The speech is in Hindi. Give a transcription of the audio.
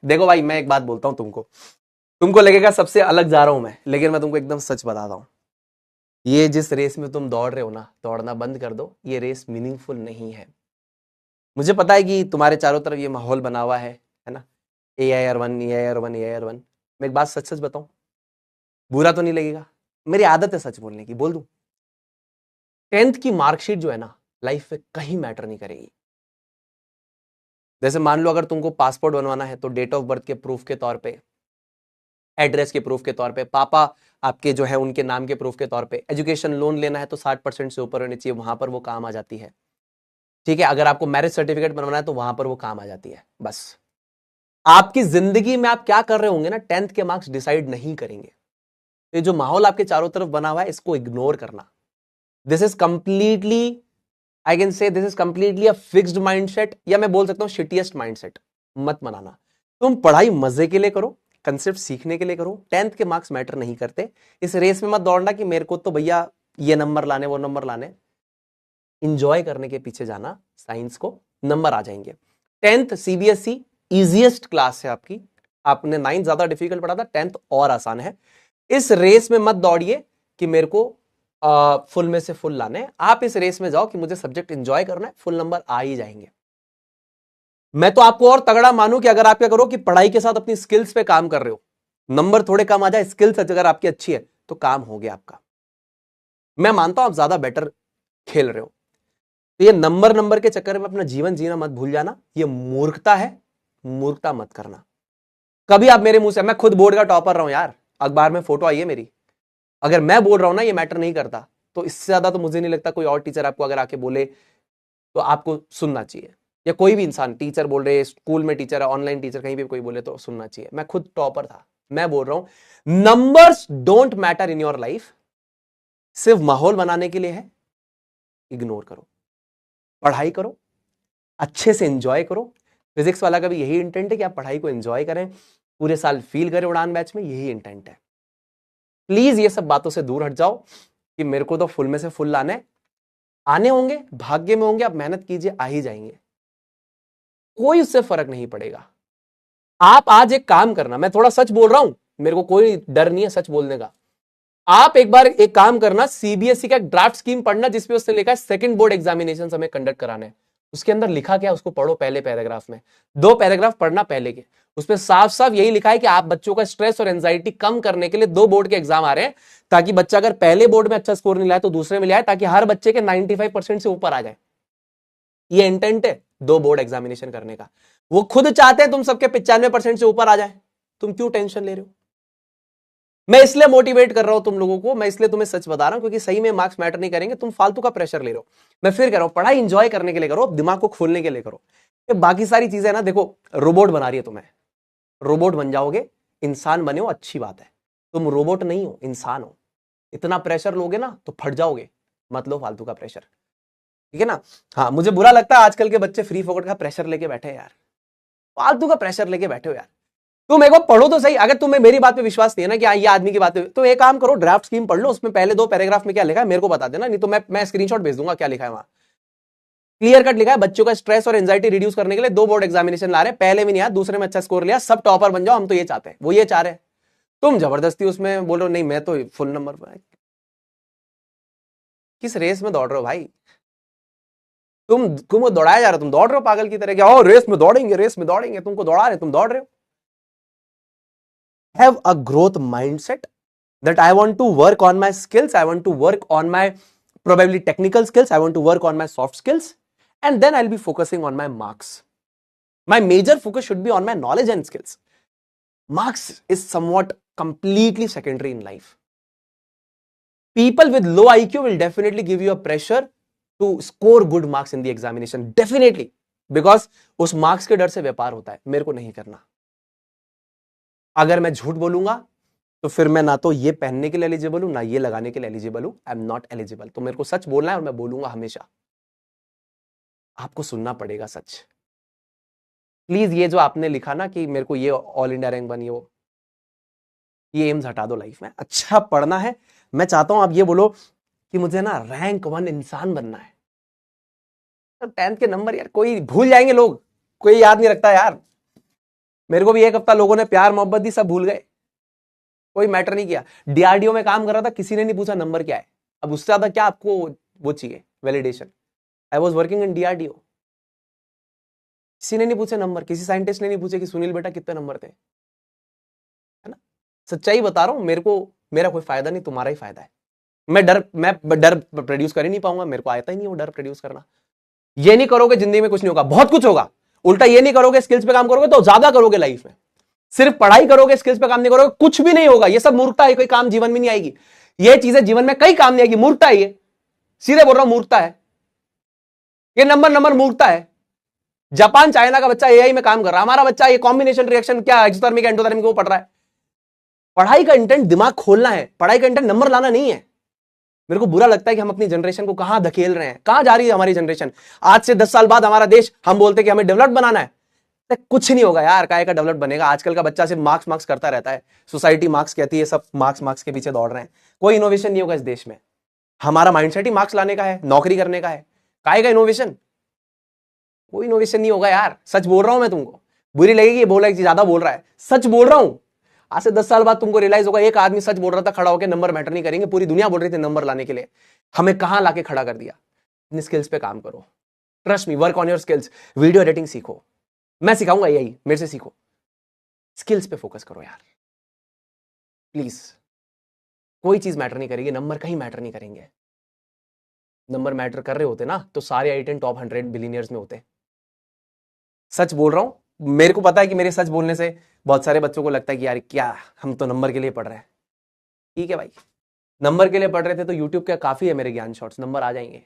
देखो भाई, मैं एक बात बोलता हूं तुमको लगेगा सबसे अलग जा रहा हूं मैं, लेकिन मैं तुमको एकदम सच बताता हूं। ये जिस रेस में तुम दौड़ रहे हो ना, दौड़ना बंद कर दो। ये रेस मीनिंगफुल नहीं है। मुझे पता है कि तुम्हारे चारों तरफ ये माहौल बना हुआ है ना, AIR1 AIR1 AIR1। मैं एक बात सच सच बताऊं, बुरा तो नहीं लगेगा, मेरी आदत है सच बोलने की, बोल दूं। 10th की मार्कशीट जो है ना, लाइफ में कहीं मैटर नहीं करेगी। जैसे मान लो अगर तुमको पासपोर्ट बनवाना है तो डेट ऑफ बर्थ के प्रूफ के तौर पे, एड्रेस के प्रूफ के तौर पे, पापा आपके जो है उनके नाम के प्रूफ के तौर पे, एजुकेशन लोन लेना है तो 60% से ऊपर होनी चाहिए, वहां पर वो काम आ जाती है। ठीक है, अगर आपको मैरिज सर्टिफिकेट बनवाना है तो वहां पर वो काम आ जाती है। बस आपकी जिंदगी में आप क्या कर रहे होंगे ना, 10th के मार्क्स डिसाइड नहीं करेंगे। ये जो माहौल आपके चारों तरफ बना हुआ है, इसको इग्नोर करना। This is completely, I can say this is completely a fixed mindset, या मैं बोल सकता हूं शिटिएस्ट माइंडसेट। मत बनाना। तुम पढ़ाई मजे के लिए करो, कंसेप्ट सीखने के लिए करो। 10th के मार्क्स मैटर नहीं करते। इस रेस में मत दौड़ना कि मेरे को तो भैया ये नंबर लाने वो नंबर लाने। इंजॉय करने के पीछे जाना, साइंस को नंबर आ जाएंगे। 10th CBSE इजीएस्ट क्लास है आपकी। आपने 9th ज्यादा डिफिकल्ट पढ़ा था, 10th और आसान है। इस रेस में मत दौड़िए कि मेरे को फुल में से फुल लाने। आप इस रेस में जाओ कि मुझे सब्जेक्ट इंजॉय करना है, फुल नंबर आ ही जाएंगे। मैं तो आपको और तगड़ा मानूं कि अगर आप क्या करो कि पढ़ाई के साथ अपनी स्किल्स पे काम कर रहे हो, नंबर थोड़े कम आ जाए, स्किल्स अगर आपकी अच्छी है तो काम हो गया आपका। मैं मानता हूं आप ज्यादा बेटर खेल रहे हो। तो ये नंबर के चक्कर में अपना जीवन जीना मत भूल जाना, ये मूर्खता है। मूर्खता मत करना। कभी आप मेरे मुंह से, मैं खुद बोर्ड का टॉपर रहा हूं यार, अखबार में फोटो आई है मेरी, अगर मैं बोल रहा हूं ना ये मैटर नहीं करता, तो इससे ज्यादा तो मुझे नहीं लगता कोई और टीचर आपको अगर आके बोले तो आपको सुनना चाहिए। या कोई भी इंसान, टीचर बोल रहे, स्कूल में टीचर है, ऑनलाइन टीचर, कहीं भी कोई बोले तो सुनना चाहिए। मैं खुद टॉपर था, मैं बोल रहा हूं numbers don't matter in your life. सिर्फ माहौल बनाने के लिए है, इग्नोर करो। पढ़ाई करो, अच्छे से एंजॉय करो। फिजिक्स वाला का भी यही इंटेंट है कि आप पढ़ाई को एंजॉय करें, पूरे साल फील करें उड़ान बैच में, यही इंटेंट है। प्लीज ये सब बातों से दूर हट जाओ कि मेरे को तो फुल में से फुल लाने, आने होंगे, भाग्य में होंगे, आप मेहनत कीजिए, आ ही जाएंगे। कोई उससे फर्क नहीं पड़ेगा। आप आज एक काम करना, मैं थोड़ा सच बोल रहा हूं, मेरे को कोई डर नहीं है सच बोलने का। आप एक बार एक काम करना, CBSE का एक ड्राफ्ट स्कीम पढ़ना जिसपे उसने लिखा है सेकंड बोर्ड एग्जामिनेशन हमें कंडक्ट कराने हैं। उसके अंदर लिखा क्या, उसको पढ़ो पहले पैराग्राफ में, 2 पैराग्राफ पढ़ना पहले के। उसमें साफ साफ यही लिखा है कि आप बच्चों का स्ट्रेस और एंजाइटी कम करने के लिए 2 बोर्ड के एग्जाम आ रहे हैं, ताकि बच्चा अगर पहले बोर्ड में अच्छा स्कोर नहीं लाए तो दूसरे में ले आए, ताकि हर बच्चे के 95% से ऊपर आ जाए। ये इंटेंट है 2 बोर्ड एग्जामिनेशन करने का। वो खुद चाहते हैं तुम सबके 95% से ऊपर आ जाए, तुम क्यों टेंशन ले रहे हो। मैं इसलिए मोटिवेट कर रहा हूं तुम लोगों को, मैं इसलिए तुम्हें सच बता रहा हूं क्योंकि सही में मार्क्स मैटर नहीं करेंगे, तुम फालतू का प्रेशर ले रहे हो। मैं फिर कह रहा हूं, पढ़ाई इंजॉय करने के लिए करो, दिमाग को खोलने के लिए करो। ये बाकी सारी चीजें ना, देखो रोबोट बना रही है तुम्हें, रोबोट बन जाओगे, इंसान बने हो अच्छी बात है, तुम रोबोट नहीं हो, इंसान हो। इतना प्रेशर लोगे ना तो फट जाओगे, मत लो फालतू का प्रेशर, ठीक है ना। हाँ, मुझे बुरा लगता है आजकल के बच्चे फ्री फोकट का प्रेशर लेके बैठे हैं यार, फालतू का प्रेशर लेके बैठे हो यार। तुम एक बार पढ़ो तो सही, अगर तुम्हें मेरी बात पे विश्वास नहीं है ना कि ये आदमी की बात पे, तो एक काम करो, ड्राफ्ट स्कीम पढ़ लो, उसमें पहले 2 पैराग्राफ में क्या लिखा है मेरे को बता देना, नहीं तो मैं स्क्रीनशॉट भेज दूंगा क्या लिखा है वहां। क्लियर कट लिखा है, बच्चों का स्ट्रेस और एंजाइटी रिड्यूस करने के लिए 2 बोर्ड एग्जामिनेशन ला रहे हैं, पहले में नहीं आया, दूसरे में अच्छा स्कोर लिया, सब टॉपर बन जाओ, हम तो ये चाहते हैं, वो ये चाह रहे हैं। तुम जबरदस्ती उसमें बोलो नहीं मैं तो फुल नंबर पर। किस रेस में दौड़ रहे हो भाई, तुमको दौड़ाया जा रहा है, तुम दौड़ रहे हो पागल की तरह, क्या रेस में दौड़ेंगे, रेस में दौड़ेंगे, तुमको दौड़ा रहे, तुम दौड़ रहे हो। Have a growth mindset that I want to work on my skills, I want to work on my probably technical skills, I want to work on my soft skills, and then I'll be focusing on my marks. My major focus should be on my knowledge and skills. Marks is somewhat completely secondary in life. People with low IQ will definitely give you a pressure to score good marks in the examination, definitely, because उस marks के डर से व्यापार होता है, मेरे को नहीं करना। अगर मैं झूठ बोलूंगा तो फिर मैं ना तो ये पहनने के लिए एलिजिबल हूं, ना ये लगाने के लिए एलिजिबल हूं, आई एम नॉट एलिजिबल। तो मेरे को सच बोलना है और मैं बोलूंगा हमेशा, आपको सुनना पड़ेगा सच। प्लीज ये जो आपने लिखा ना कि मेरे को ये ऑल इंडिया रैंक बनी हो, ये एम्स हटा दो लाइफ में। अच्छा पढ़ना है, मैं चाहता हूं आप ये बोलो कि मुझे ना रैंक 1 इंसान बनना है। तो 10th के नंबर यार कोई भूल जाएंगे लोग, कोई याद नहीं रखता यार। मेरे को भी एक हफ्ता लोगों ने प्यार मोहब्बत दी, सब भूल गए, कोई मैटर नहीं किया। डीआरडीओ में काम कर रहा था, किसी ने नहीं पूछा नंबर क्या है। अब उससे ज्यादा क्या आपको वो चाहिए, validation. I was working in DRDO, किसी ने नहीं पूछे नंबर, किसी साइंटिस्ट ने नहीं पूछे कि सुनील बेटा कितने नंबर थे, है ना। सच्चाई बता रहा हूं, मेरा कोई फायदा नहीं, तुम्हारा ही फायदा है। मैं डर प्रोड्यूस कर ही नहीं पाऊंगा, मेरे को आता ही नहीं वो डर प्रोड्यूस करना। ये नहीं करोगे जिंदगी में कुछ नहीं होगा, बहुत कुछ होगा। उल्टा ये नहीं करोगे, स्किल्स पे काम करोगे तो ज्यादा करोगे लाइफ में। सिर्फ पढ़ाई करोगे, स्किल्स पे काम नहीं करोगे, कुछ भी नहीं होगा। ये सब मूर्खता है, कोई काम जीवन में नहीं आएगी। ये चीजें जीवन में कई काम नहीं आएगी, मूर्खता है ये, सीधे बोल रहा हूं, मूर्खता है ये। नंबर मूर्खता है। जापान चाइना का बच्चा एआई में काम कर रहा है, हमारा बच्चा ये कॉम्बिनेशन रिएक्शन क्या एक्सोथर्मिक एंडोथर्मिक वो पढ़ रहा है। पढ़ाई का इंटेंट दिमाग खोलना है, पढ़ाई का इंटेंट नंबर लाना नहीं है। मेरे को बुरा लगता है कि हम अपनी जनरेशन को कहां धकेल रहे हैं, कहां जा रही है हमारी जनरेशन। आज से 10 साल बाद हमारा देश, हम बोलते हैं कि हमें डेवलप बनाना है, तो कुछ नहीं होगा यार, काय का डेवलप बनेगा। आजकल का बच्चा सिर्फ मार्क्स करता रहता है, सोसाइटी मार्क्स कहती है, सब मार्क्स के पीछे दौड़ रहे हैं, कोई इनोवेशन नहीं होगा इस देश में। हमारा माइंडसेट ही मार्क्स लाने का है, नौकरी करने का है, काय का इनोवेशन, कोई इनोवेशन नहीं होगा यार। सच बोल रहा हूं मैं तुमको, बुरी लगेगी बोला कि ज्यादा बोल रहा है, सच बोल रहा हूं। आज से 10 साल बाद तुमको रियलाइज होगा, एक आदमी सच बोल रहा था खड़ा होकर, नंबर मैटर नहीं करेंगे, पूरी दुनिया बोल रही थी नंबर लाने के लिए, हमें कहां लाके खड़ा कर दिया। अपनी स्किल्स पे काम करो, trust me, work on your skills. Video editing सीखो, मैं सिखाऊंगा यही, मेरे से सीखो। स्किल्स पे फोकस करो यार प्लीज। कोई चीज मैटर नहीं करेगी, नंबर कहीं मैटर नहीं करेंगे। नंबर मैटर कर रहे होते ना तो सारे आई10 टॉप 100 बिलियनियर्स में होते। सच बोल रहा हूं, मेरे को पता है कि मेरे सच बोलने से बहुत सारे बच्चों को लगता है कि यार क्या, हम तो नंबर के लिए पढ़ रहे हैं। ठीक है भाई, नंबर के लिए पढ़ रहे थे तो यूट्यूब क्या काफी है, मेरे ज्ञान शॉर्ट्स, नंबर आ जाएंगे।